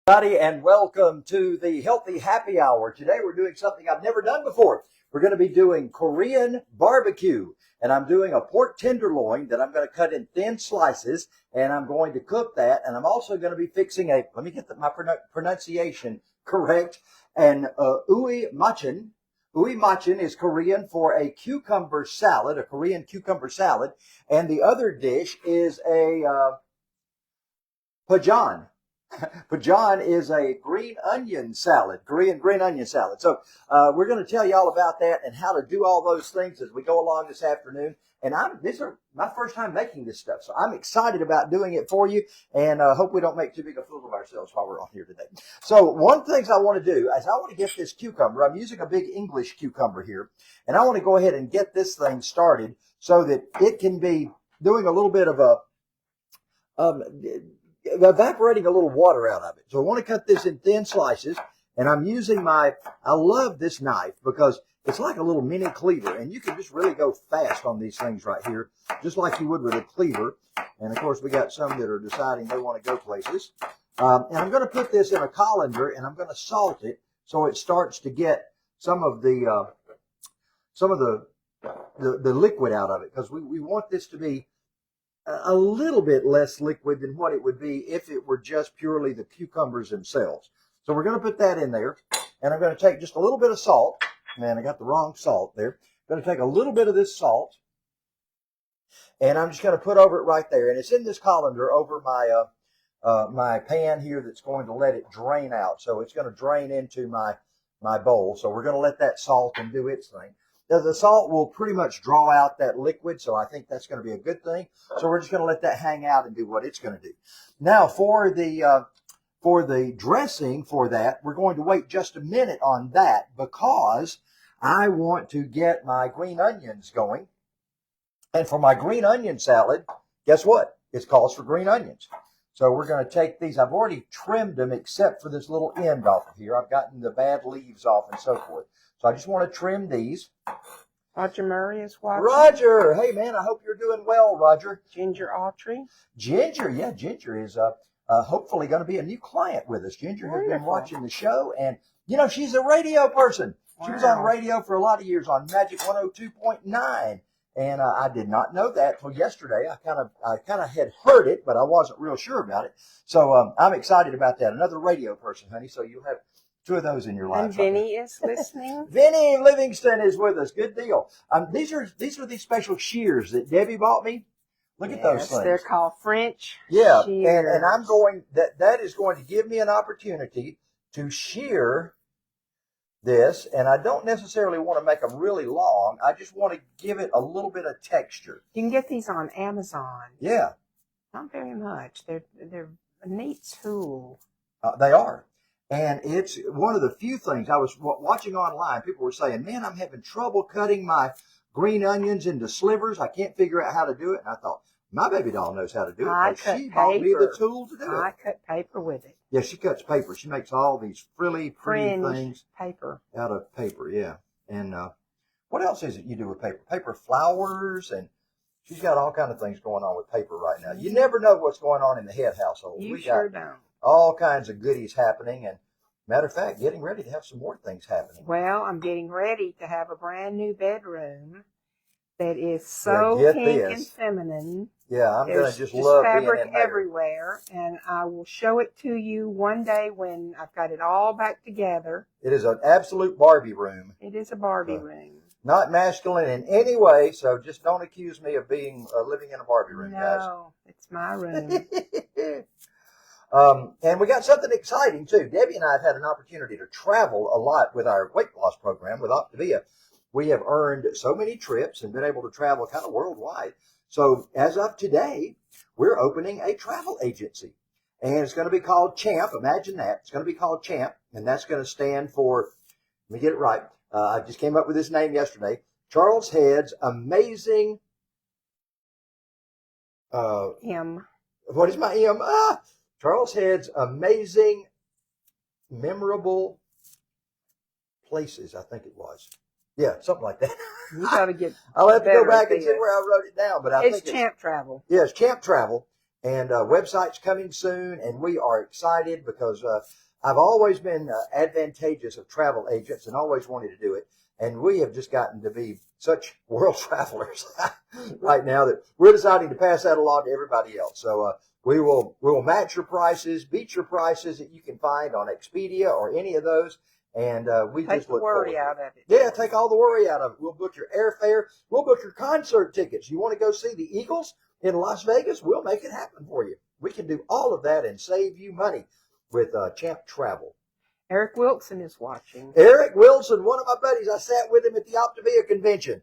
Everybody, and welcome to the Healthy Happy Hour. Today we're doing something I've never done before. We're going to be doing Korean barbecue, and I'm doing a pork tenderloin that I'm going to cut in thin slices, and I'm going to cook that, and I'm also going to be fixing let me get my pronunciation correct, and ui machin. Ui machin is Korean for a cucumber salad, a Korean cucumber salad, and the other dish is a pajan. Pajan is a green onion salad, Korean green onion salad. So we're going to tell you all about that and how to do all those things as we go along this afternoon. And this is my first time making this stuff, so I'm excited about doing it for you, and hope we don't make too big a fool of ourselves while we're on here today. So one of the things I want to do is I want to get this cucumber. I'm using a big English cucumber here, and I want to go ahead and get this thing started so that it can be doing a little bit of evaporating a little water out of it. So I want to cut this in thin slices, and I'm using I love this knife because it's like a little mini cleaver, and you can just really go fast on these things right here, just like you would with a cleaver. And of course, we got some that are deciding they want to go places. And I'm going to put this in a colander, and I'm going to salt it so it starts to get some of the liquid out of it, because we want this to be a little bit less liquid than what it would be if it were just purely the cucumbers themselves. So we're going to put that in there, and I'm going to take just a little bit of salt. Man, I got the wrong salt there. I'm going to take a little bit of this salt, and I'm just going to put over it right there. And it's in this colander over my pan here that's going to let it drain out. So it's going to drain into my bowl. So we're going to let that salt and do its thing. Now, the salt will pretty much draw out that liquid, so I think that's going to be a good thing. So we're just going to let that hang out and do what it's going to do. Now, for the dressing for that, we're going to wait just a minute on that because I want to get my green onions going. And for my green onion salad, guess what? It calls for green onions. So we're going to take these. I've already trimmed them except for this little end off of here. I've gotten the bad leaves off and so forth. So I just want to trim these. Roger Murray is watching. Roger! Hey, man, I hope you're doing well, Roger. Ginger Autry. Ginger is hopefully going to be a new client with us. Ginger has been watching the show, and, she's a radio person. Wow. She was on radio for a lot of years on Magic 102.9. And I did not know that till yesterday. I kind of had heard it, but I wasn't real sure about it. So I'm excited about that. Another radio person, honey. So you'll have two of those in your life. And Vinny is listening. Vinny Livingston is with us. Good deal. These are these special shears that Debbie bought me. Look at those things. They're called French. Yeah, shears. and I'm going that is going to give me an opportunity to shear this, and I don't necessarily want to make them really long. I just want to give it a little bit of texture. You can get these on Amazon. Yeah. Not very much. They're a neat tool. They are. And it's one of the few things I was watching online. People were saying, man, I'm having trouble cutting my green onions into slivers. I can't figure out how to do it. And I thought, my baby doll knows how to do it. She bought me the tool to do it. I cut paper with it. Yeah, she cuts paper. She makes all these pretty things paper out of paper. Yeah. And what else is it you do with paper? Paper flowers, and she's got all kind of things going on with paper right now. You never know what's going on in the head household. You sure don't. All kinds of goodies happening, and matter of fact, getting ready to have some more things happening. Well, I'm getting ready to have a brand new bedroom that is so pink and feminine. Yeah, I'm going to just love being in there. Fabric everywhere, and I will show it to you one day when I've got it all back together. It is an absolute Barbie room. It is a Barbie room. Not masculine in any way, so just don't accuse me of being living in a Barbie room, guys. No, it's my room. And we got something exciting, too. Debbie and I have had an opportunity to travel a lot with our weight loss program with Optavia. We have earned so many trips and been able to travel kind of worldwide. So as of today, we're opening a travel agency. And it's going to be called CHAMP. Imagine that. It's going to be called CHAMP. And that's going to stand for, let me get it right. I just came up with this name yesterday. Charles Head's Amazing... M. What is my M? Charles Head's Amazing Memorable Places, I think it was. Yeah, something like that. You got to get. I'll have to go back and see where I wrote it down, but I think it's Champ Travel. Yeah, it's Champ Travel, And website's coming soon, and we are excited because I've always been advantageous of travel agents and always wanted to do it. And we have just gotten to be such world travelers right now that we're deciding to pass that along to everybody else. So we will match your prices, beat your prices that you can find on Expedia or any of those. And we take just look the worry forward out of it. Yeah, take all the worry out of it. We'll book your airfare. We'll book your concert tickets. You want to go see the Eagles in Las Vegas? We'll make it happen for you. We can do all of that and save you money with Champ Travel. Eric Wilson is watching. Eric Wilson, one of my buddies. I sat with him at the Optavia convention.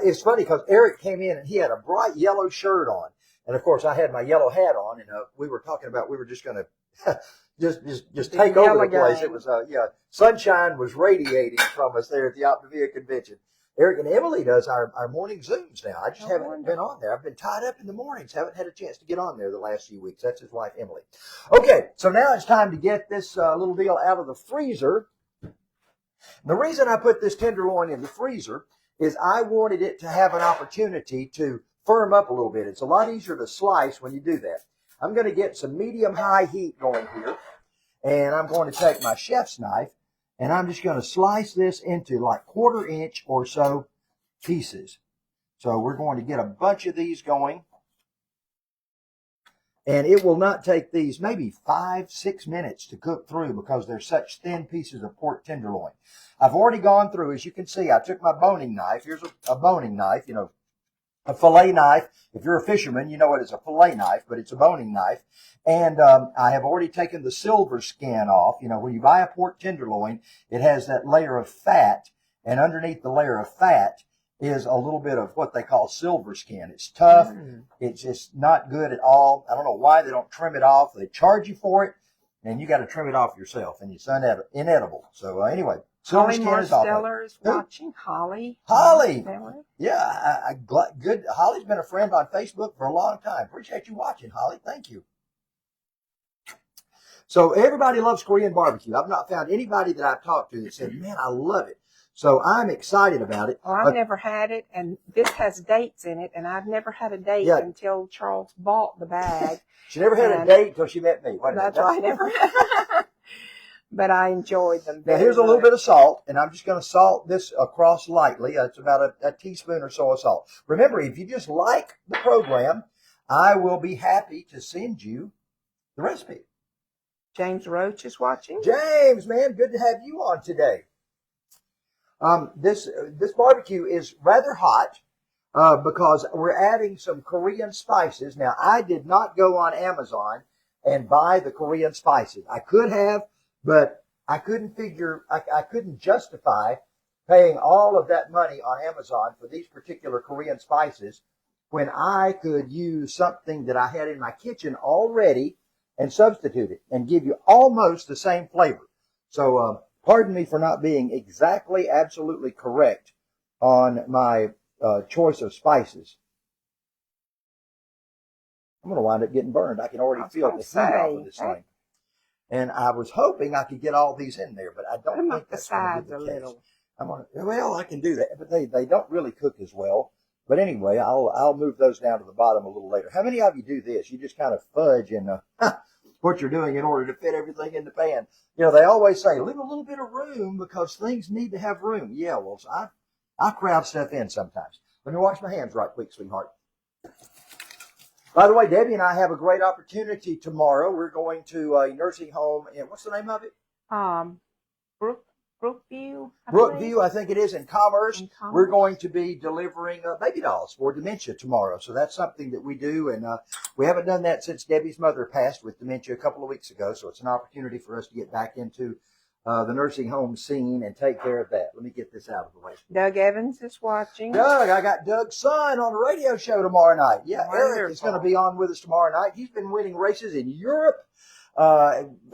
It's funny because Eric came in and he had a bright yellow shirt on. And, of course, I had my yellow hat on. And we were talking about we were just going to just take over the place. It was, sunshine was radiating from us there at the Optavia convention. Eric and Emily does our morning Zooms now. I just haven't been on there. I've been tied up in the mornings. Haven't had a chance to get on there the last few weeks. That's his wife, Emily. Okay, so now it's time to get this little deal out of the freezer. The reason I put this tenderloin in the freezer is I wanted it to have an opportunity to firm up a little bit. It's a lot easier to slice when you do that. I'm going to get some medium-high heat going here, and I'm going to take my chef's knife, and I'm just going to slice this into like 1/4 inch or so pieces. So we're going to get a bunch of these going. And it will not take these maybe 5-6 minutes to cook through because they're such thin pieces of pork tenderloin. I've already gone through, as you can see, I took my boning knife. Here's a boning knife, a fillet knife. If you're a fisherman, you know it is a fillet knife, but it's a boning knife. And I have already taken the silver skin off. When you buy a pork tenderloin, it has that layer of fat, and underneath the layer of fat is a little bit of what they call silver skin. It's tough. It's just not good at all. I don't know why they don't trim it off. They charge you for it, and you got to trim it off yourself, and it's inedible. So anyway, silver skin is off. Marsteller is watching. Holly. Yeah, good. Holly's been a friend on Facebook for a long time. Appreciate you watching, Holly. Thank you. So everybody loves Korean barbecue. I've not found anybody that I've talked to that said, man, I love it. So I'm excited about it. Well, I've never had it, and this has dates in it, and I've never had a date until Charles bought the bag. She never had a date until she met me. That's why I never had. But I enjoyed them. Now, here's a little bit of salt, and I'm just going to salt this across lightly. It's about a teaspoon or so of salt. Remember, if you just like the program, I will be happy to send you the recipe. James Roach is watching. James, man, good to have you on today. This barbecue is rather hot because we're adding some Korean spices. Now, I did not go on Amazon and buy the Korean spices. I could have, but I couldn't I couldn't justify paying all of that money on Amazon for these particular Korean spices when I could use something that I had in my kitchen already and substitute it and give you almost the same flavor. So, pardon me for not being exactly, absolutely correct on my choice of spices. I'm going to wind up getting burned. I can already feel the heat off of this thing. And I was hoping I could get all these in there, but I don't think that's going to be the case. Well, I can do that, but they don't really cook as well. But anyway, I'll move those down to the bottom a little later. How many of you do this? You just kind of fudge in what you're doing in order to fit everything in the pan. They always say, leave a little bit of room because things need to have room. Yeah, well, so I crowd stuff in sometimes. Let me wash my hands right quick, sweetheart. By the way, Debbie and I have a great opportunity tomorrow. We're going to a nursing home in, what's the name of it? Brookview. Brookview, I think it is, in Commerce. We're going to be delivering baby dolls for dementia tomorrow. So that's something that we do. And we haven't done that since Debbie's mother passed with dementia a couple of weeks ago. So it's an opportunity for us to get back into the nursing home scene and take care of that. Let me get this out of the way. Doug Evans is watching. Doug, I got Doug's son on the radio show tomorrow night. Yeah, wonderful. Eric is going to be on with us tomorrow night. He's been winning races in Europe.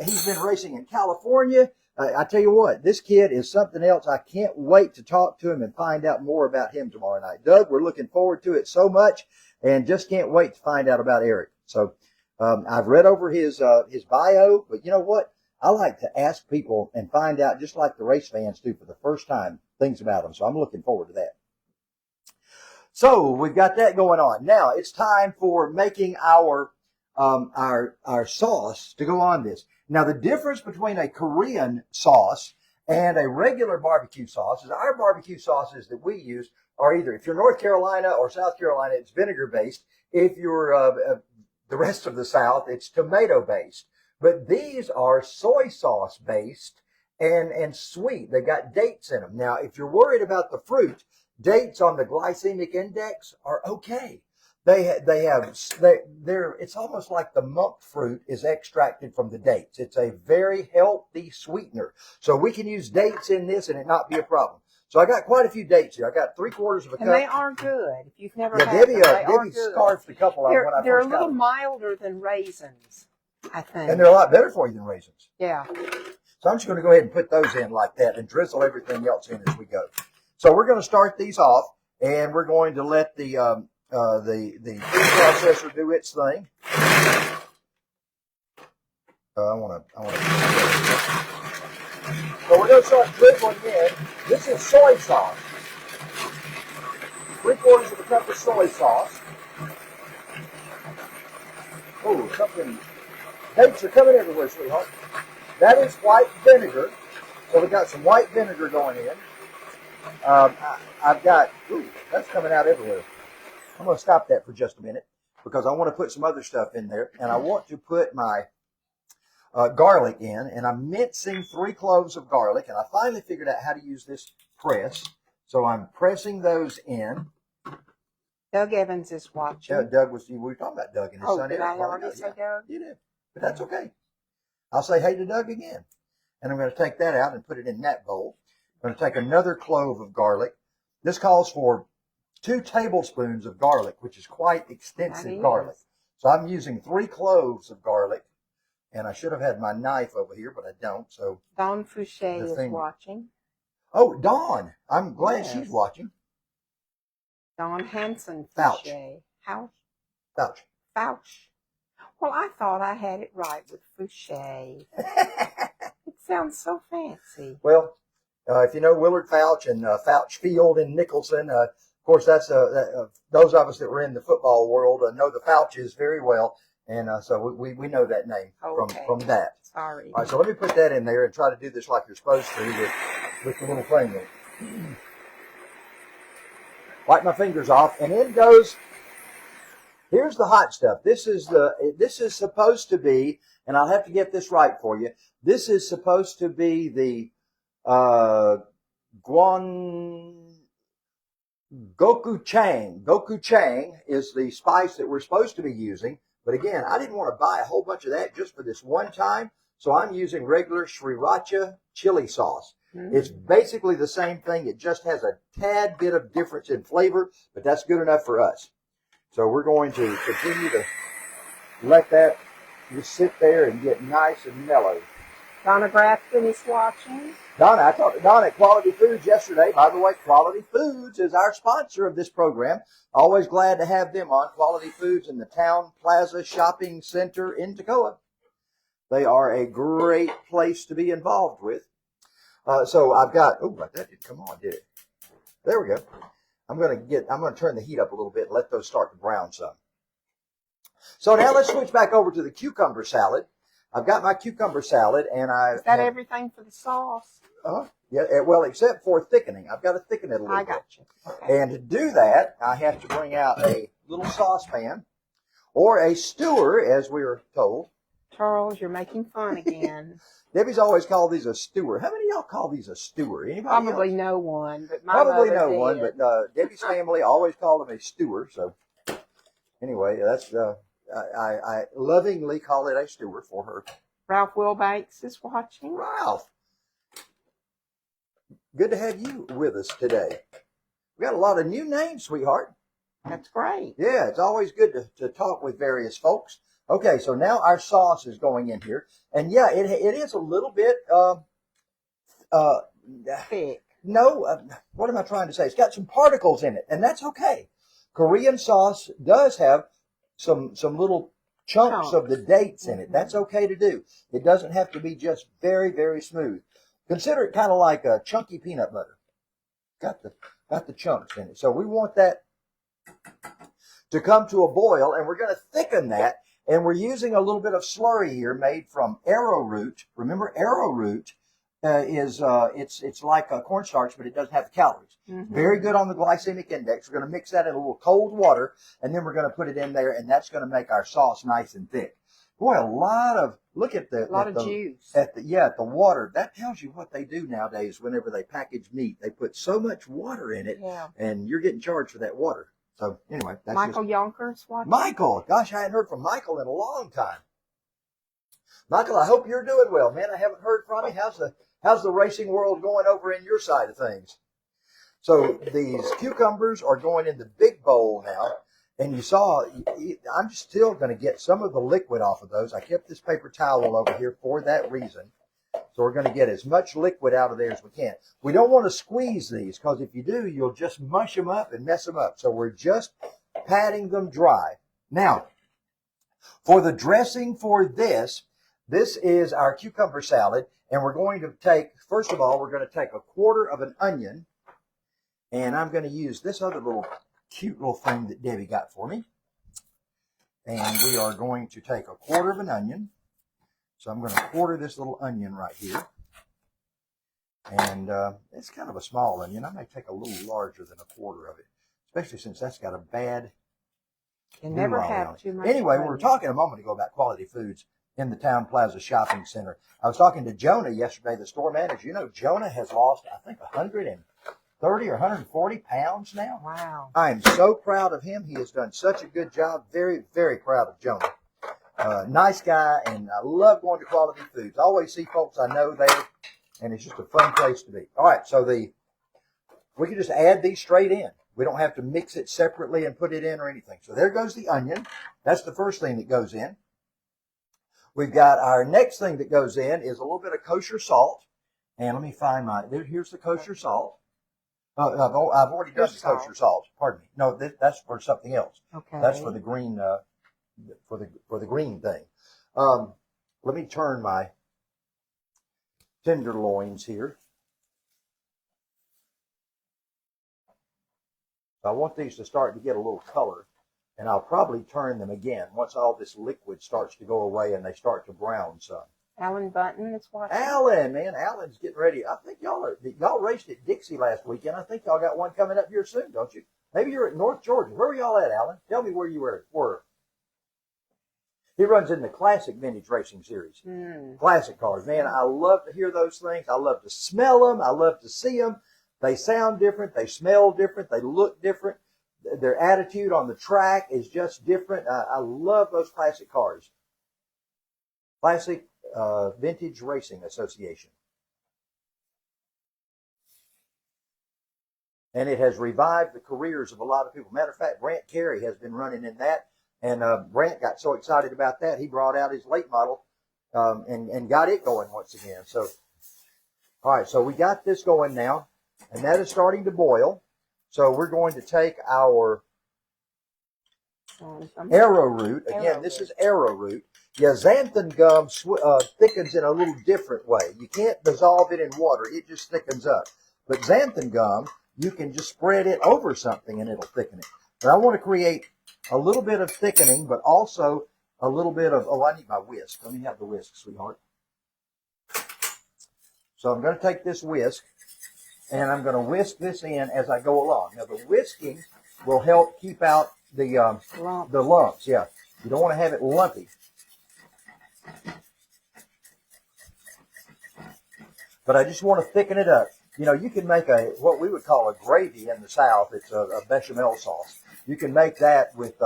He's been racing in California. I tell you what, this kid is something else. I can't wait to talk to him and find out more about him tomorrow night. Doug, we're looking forward to it so much and just can't wait to find out about Eric. So I've read over his bio, but you know what? I like to ask people and find out, just like the race fans do for the first time, things about them. So I'm looking forward to that. So we've got that going on. Now it's time for making our our sauce to go on this. Now, the difference between a Korean sauce and a regular barbecue sauce is our barbecue sauces that we use are either, if you're North Carolina or South Carolina, it's vinegar based. If you're the rest of the South, it's tomato based. But these are soy sauce based and sweet. They got dates in them. Now, if you're worried about the fruit, dates on the glycemic index are okay. It's almost like the monk fruit is extracted from the dates. It's a very healthy sweetener. So we can use dates in this and it not be a problem. So I got quite a few dates here. I got 3/4 of a cup. And they are good. If you've never had Debbie, them, they Debbie scarfed a couple of them when I they're first a got little them. milder than raisins, I think. And they're a lot better for you than raisins. Yeah. So I'm just going to go ahead and put those in like that and drizzle everything else in as we go. So we're going to start these off, and we're going to let the food processor do its thing. I want to. So we're going to start drizzling in. This is soy sauce. 3/4 of a cup of soy sauce. Oh, something. Dates are coming everywhere, sweetheart. That is white vinegar. So we got some white vinegar going in. I've got, that's coming out everywhere. I'm going to stop that for just a minute because I want to put some other stuff in there. And I want to put my garlic in. And I'm mincing 3 cloves of garlic. And I finally figured out how to use this press. So I'm pressing those in. Doug Evans is watching. Yeah, Doug we were talking about Doug and his son. Did I already say Doug? You did. But that's okay. I'll say hey to Doug again. And I'm going to take that out and put it in that bowl. I'm going to take another clove of garlic. This calls for 2 tablespoons of garlic, which is quite extensive garlic. So I'm using 3 cloves of garlic. And I should have had my knife over here, but I don't. So Dawn Fouché is watching. Oh, Dawn. I'm glad she's watching. Dawn Hanson Fouch. Fouché. How? Fouch. Fouch. Well, I thought I had it right with Fouché. It sounds so fancy. Well, if you know Willard Fouch and Fouch Field in Nicholson, of course, that's those of us that were in the football world know the Fouches very well. And so we know that name from that. Sorry. All right, so let me put that in there and try to do this like you're supposed to with the little finger. Wipe my fingers off, and in goes. Here's the hot stuff. This is supposed to be, and I'll have to get this right for you. This is supposed to be the gochujang. Gochujang is the spice that we're supposed to be using. But again, I didn't want to buy a whole bunch of that just for this one time. So I'm using regular sriracha chili sauce. Mm-hmm. It's basically the same thing. It just has a tad bit of difference in flavor, but that's good enough for us. So we're going to continue to let that just sit there and get nice and mellow. Donna Grafton is watching. Donna, I talked to Donna at Quality Foods yesterday. By the way, Quality Foods is our sponsor of this program. Always glad to have them on. Quality Foods in the Town Plaza Shopping Center in Toccoa. They are a great place to be involved with. So I've got, that didn't come on, did it? There we go. I'm going to turn the heat up a little bit and let those start to brown some. So now let's switch back over to the cucumber salad. I've got my cucumber salad, and Is that everything for the sauce? Yeah, well, except for thickening. I've got to thicken it a little bit. I got you. Okay. And to do that, I have to bring out a little saucepan or a stewer, as we were told. Charles, you're making fun again. Debbie's always called these a stewer. How many of y'all call these a stewer? Anybody Probably else? no one, but my Probably mother no did. one, but Debbie's family always called them a stewer. So anyway, that's I lovingly call it a stewer for her. Ralph Wilbanks is watching. Ralph, good to have you with us today. We got a lot of new names, sweetheart. That's great. Yeah, it's always good to talk with various folks. Okay, so now our sauce is going in here. And yeah, it is a little bit thick. No, what am I trying to say? It's got some particles in it, and that's okay. Korean sauce does have some little chunks of the dates in it. That's okay to do. It doesn't have to be just very, very smooth. Consider it kind of like a chunky peanut butter. Got the chunks in it. So we want that to come to a boil, and we're going to thicken that. And we're using a little bit of slurry here made from arrowroot. Remember, arrowroot it's like a cornstarch, but it doesn't have the calories. Mm-hmm. Very good on the glycemic index. We're going to mix that in a little cold water, and then we're going to put it in there, and that's going to make our sauce nice and thick. Boy, look at the Juice. At the water. That tells you what they do nowadays. Whenever they package meat, they put so much water in it, and you're getting charged for that water. So anyway, that's Michael Yonkers watching. Michael, gosh, I hadn't heard from Michael in a long time. Michael, I hope you're doing well, man. I haven't heard from you. How's the racing world going over in your side of things? So these cucumbers are going in the big bowl now. And you saw, I'm still going to get some of the liquid off of those. I kept this paper towel over here for that reason. So we're going to get as much liquid out of there as we can. We don't want to squeeze these, because if you do, you'll just mush them up and mess them up. So we're just patting them dry. Now, for the dressing for this is our cucumber salad. And we're going to take, first of all, we're going to take a quarter of an onion. And I'm going to use this other cute little thing that Debbie got for me. And we are going to take a quarter of an onion. So I'm going to quarter this little onion right here. And it's kind of a small onion. I may take a little larger than a quarter of it, especially since that's got a bad You never have too much. Anyway, we were talking a moment ago about quality foods in the Town Plaza Shopping Center. I was talking to Jonah yesterday, the store manager. You know, Jonah has lost, I think, 130 or 140 pounds now. Wow. I am so proud of him. He has done such a good job. Very, very proud of Jonah. Nice guy, and I love going to Quality Foods. I always see folks I know there, and it's just a fun place to be. All right, so we can just add these straight in. We don't have to mix it separately and put it in or anything. So there goes the onion. That's the first thing that goes in. We've got our next thing that goes in is a little bit of kosher salt. And let me find here's the kosher salt. I've already done the kosher salt. Pardon me. No, that's for something else. Okay. That's for the green, for the green thing. Let me turn my tenderloins here. I want these to start to get a little color, and I'll probably turn them again once all this liquid starts to go away and they start to brown some. Alan Button is watching. Alan's getting ready. I think y'all raced at Dixie last weekend. I think y'all got one coming up here soon, don't you? Maybe you're at North Georgia. Where were y'all at, Alan? Tell me where you were. He runs in the Classic Vintage Racing Series. Classic cars. Man, I love to hear those things. I love to smell them. I love to see them. They sound different. They smell different. They look different. Their attitude on the track is just different. I love those classic cars. Classic Vintage Racing Association. And it has revived the careers of a lot of people. Matter of fact, Brant Carey has been running in that. And Brant got so excited about that, he brought out his late model and got it going once again. So, all right, so we got this going now. And that is starting to boil. So we're going to take our arrowroot. Again, this is arrowroot. Yeah, xanthan gum thickens in a little different way. You can't dissolve it in water. It just thickens up. But xanthan gum, you can just spread it over something and it'll thicken it. But I want to create a little bit of thickening, but also a little bit of, I need my whisk. Let me have the whisk, sweetheart. So I'm going to take this whisk. And I'm going to whisk this in as I go along. Now, the whisking will help keep out the lumps. Yeah, you don't want to have it lumpy. But I just want to thicken it up. You know, you can make what we would call a gravy in the South. It's a bechamel sauce. You can make that with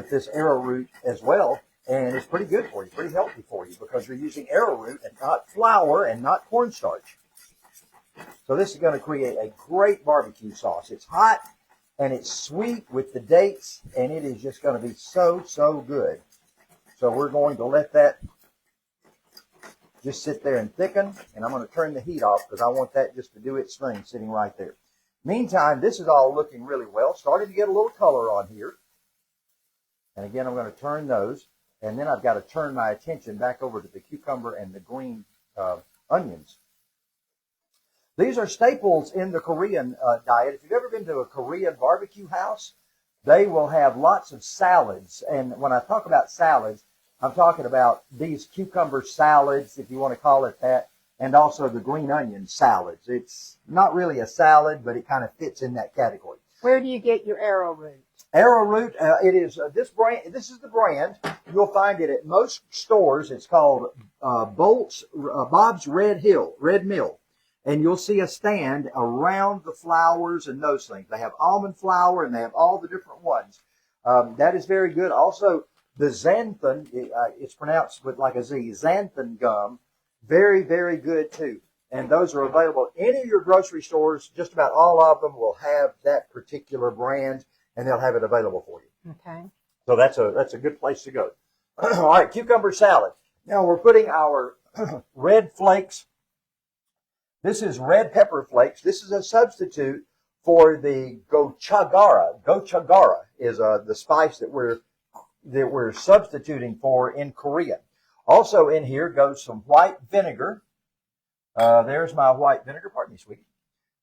this arrowroot as well, and it's pretty good for you, pretty healthy for you, because you're using arrowroot and not flour and not cornstarch. So this is going to create a great barbecue sauce. It's hot and it's sweet with the dates, and it is just going to be so, so good. So we're going to let that just sit there and thicken, and I'm going to turn the heat off because I want that just to do its thing sitting right there. Meantime, this is all looking really well. Starting to get a little color on here. And again, I'm going to turn those, and then I've got to turn my attention back over to the cucumber and the green onions. These are staples in the Korean diet. If you've ever been to a Korean barbecue house, they will have lots of salads. And when I talk about salads, I'm talking about these cucumber salads, if you want to call it that, and also the green onion salads. It's not really a salad, but it kind of fits in that category. Where do you get your arrowroot? Arrowroot, it is this brand. This is the brand. You'll find it at most stores. It's called Bob's Red Mill, and you'll see a stand around the flowers and those things. They have almond flour and they have all the different ones. That is very good. Also, the xanthan, it's pronounced with like a Z, xanthan gum, very, very good too. And those are available. Any of your grocery stores, just about all of them will have that particular brand, and they'll have it available for you. Okay. So that's a good place to go. All right, cucumber salad. Now we're putting our red flakes. This is red pepper flakes. This is a substitute for the gochujara. Gochujara is the spice that we're substituting for in Korea. Also in here goes some white vinegar. There's my white vinegar. Pardon me, sweetie.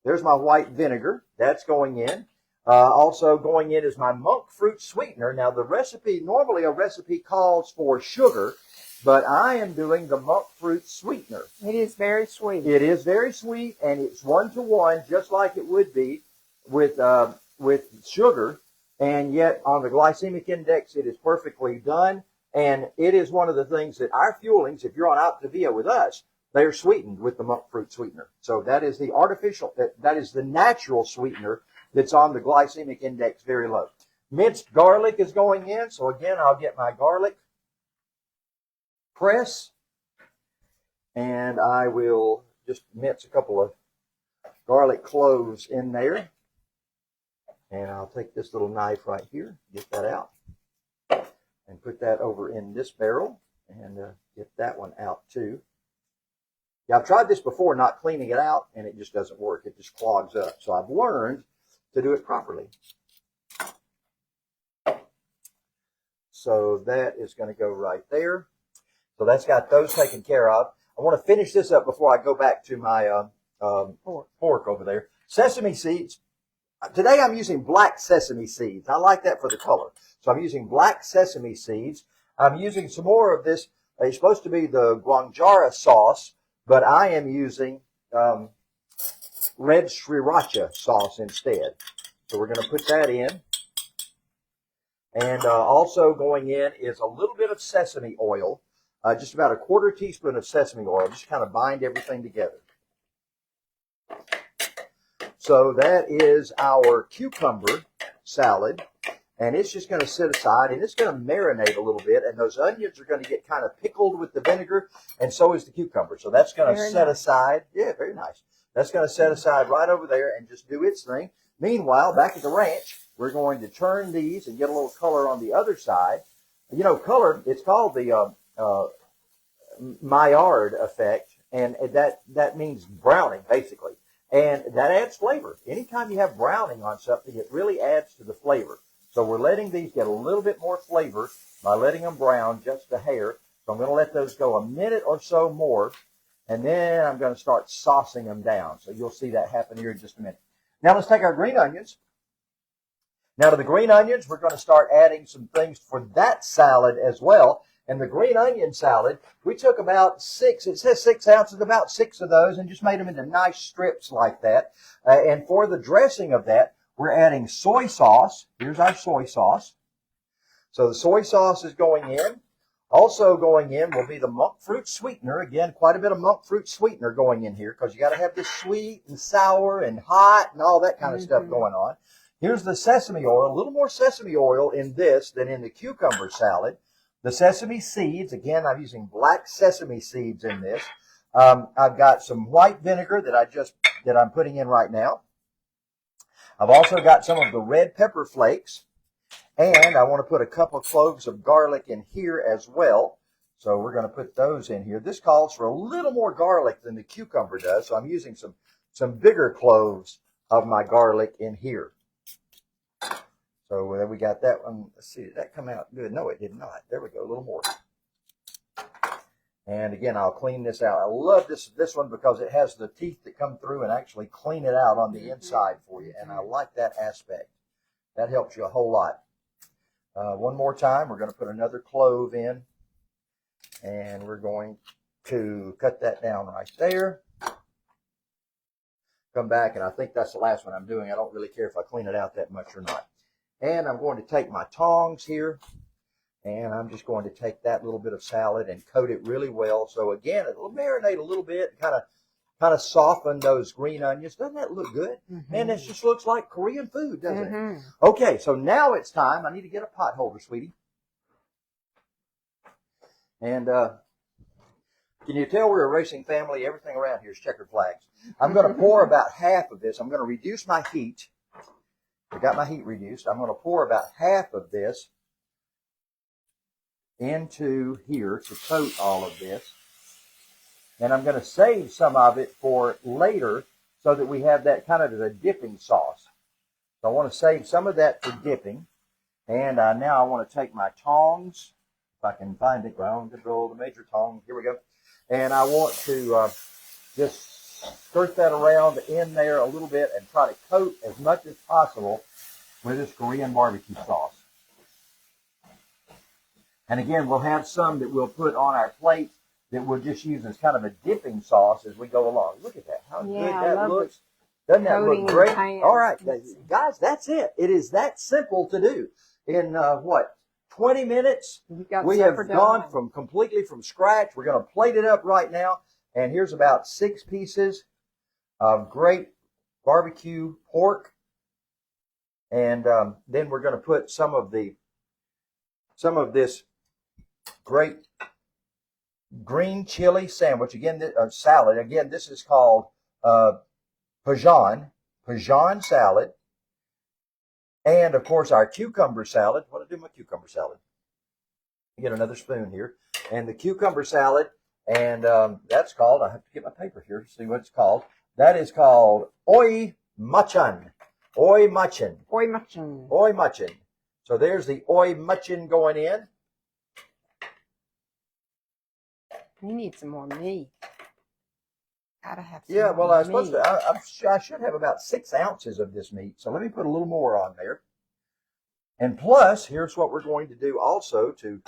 There's my white vinegar. That's going in. Also going in is my monk fruit sweetener. Now the recipe, normally a recipe calls for sugar, but I am doing the monk fruit sweetener. It is very sweet. It is very sweet, and it's 1-to-1, just like it would be with sugar. And yet on the glycemic index, it is perfectly done. And it is one of the things that our fuelings, if you're on Optavia with us, they are sweetened with the monk fruit sweetener. So that is the artificial, that is the natural sweetener that's on the glycemic index very low. Minced garlic is going in. So again, I'll get my garlic press, and I will just mince a couple of garlic cloves in there. And I'll take this little knife right here, get that out, and put that over in this barrel, and get that one out too. Yeah, I've tried this before, not cleaning it out, and it just doesn't work. It just clogs up. So I've learned to do it properly. So that is going to go right there. So that's got those taken care of. I want to finish this up before I go back to my pork over there. Sesame seeds. Today I'm using black sesame seeds. I like that for the color. So I'm using black sesame seeds. I'm using some more of this. It's supposed to be the guanjara sauce, but I am using red sriracha sauce instead. So we're going to put that in. And also going in is a little bit of sesame oil, just about a 1/4 teaspoon of sesame oil, just kind of bind everything together. So that is our cucumber salad, and it's just going to sit aside, and it's going to marinate a little bit, and those onions are going to get kind of pickled with the vinegar, and so is the cucumber. So that's going to set aside. Yeah, very nice. That's going to set aside right over there and just do its thing. Meanwhile, back at the ranch, we're going to turn these and get a little color on the other side. You know, color, it's called the Maillard effect, and that means browning, basically. And that adds flavor. Anytime you have browning on something, it really adds to the flavor. So we're letting these get a little bit more flavor by letting them brown just a hair. So I'm going to let those go a minute or so more, and then I'm going to start saucing them down. So you'll see that happen here in just a minute. Now let's take our green onions. Now to the green onions, we're going to start adding some things for that salad as well. And the green onion salad, we took about 6, it says 6 ounces, about 6 of those, and just made them into nice strips like that. And for the dressing of that, we're adding soy sauce. Here's our soy sauce. So the soy sauce is going in. Also going in will be the monk fruit sweetener. Again, quite a bit of monk fruit sweetener going in here because you got to have this sweet and sour and hot and all that kind of stuff going on. Here's the sesame oil, a little more sesame oil in this than in the cucumber salad. The sesame seeds, again, I'm using black sesame seeds in this. I've got some white vinegar that I'm putting in right now. I've also got some of the red pepper flakes, and I want to put a couple of cloves of garlic in here as well. So we're going to put those in here. This calls for a little more garlic than the cucumber does, so I'm using some bigger cloves of my garlic in here. So we got that one. Let's see, did that come out good? No, it did not. There we go, a little more. And again, I'll clean this out. I love this one because it has the teeth that come through and actually clean it out on the inside for you. And I like that aspect. That helps you a whole lot. One more time, we're going to put another clove in, and we're going to cut that down right there. Come back, and I think that's the last one I'm doing. I don't really care if I clean it out that much or not. And I'm going to take my tongs here, and I'm just going to take that little bit of salad and coat it really well. So again, it'll marinate a little bit, kind of soften those green onions. Doesn't that look good? Mm-hmm. Man, this just looks like Korean food, doesn't it? Okay, so now it's time. I need to get a pot holder, sweetie. And can you tell we're a racing family? Everything around here is checkered flags. I'm going to pour about half of this. I'm going to reduce my heat. I got my heat reduced. I'm going to pour about half of this into here to coat all of this. And I'm going to save some of it for later so that we have that kind of as a dipping sauce. So I want to save some of that for dipping. And now I want to take my tongs, if I can find it, ground control, the major tongs. Here we go. And I want to just skirt that around in there a little bit and try to coat as much as possible with this Korean barbecue sauce. And again, we'll have some that we'll put on our plate that we'll just use as kind of a dipping sauce as we go along. Look at that. How good that looks. Doesn't that look great? All right, guys, that's it. It is that simple to do. In, 20 minutes, we have gone completely from scratch. We're going to plate it up right now. And here's about 6 pieces of great barbecue pork. And then we're going to put some of this great green chili sandwich. Again, salad. Again, this is called Pajan salad. And, of course, our cucumber salad. What do I do with my cucumber salad? Get another spoon here. And the cucumber salad, and that's called, I have to get my paper here to see what it's called. That is called oi machan. Oi machan. Oi machan. Oi machan. So there's the oi machan going in. You need some more meat. Gotta have some Yeah, well, more I was supposed meat. to, I should have about 6 ounces of this meat. So let me put a little more on there. And plus, here's what we're going to do also to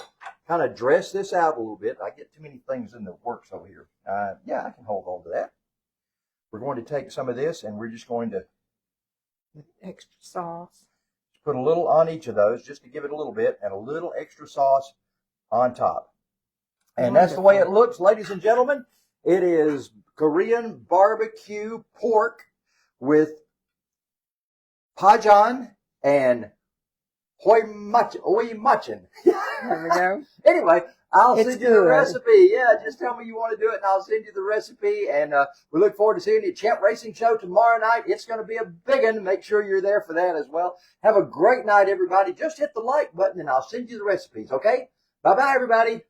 kind of dress this out a little bit. I get too many things in the works over here. Yeah, I can hold on to that. We're going to take some of this, and we're just going to Extra sauce. put a little on each of those just to give it a little bit, and a little extra sauce on top. And that's the way it looks, ladies and gentlemen. It is Korean barbecue pork with pajan and oi machan. There we go. Anyway, I'll It's send you the good. recipe. Yeah, just tell me you want to do it, and I'll send you the recipe. And we look forward to seeing you at Champ Racing Show tomorrow night. It's going to be a big one. Make sure you're there for that as well. Have a great night, everybody. Just hit the like button, and I'll send you the recipes, okay? Bye-bye, everybody.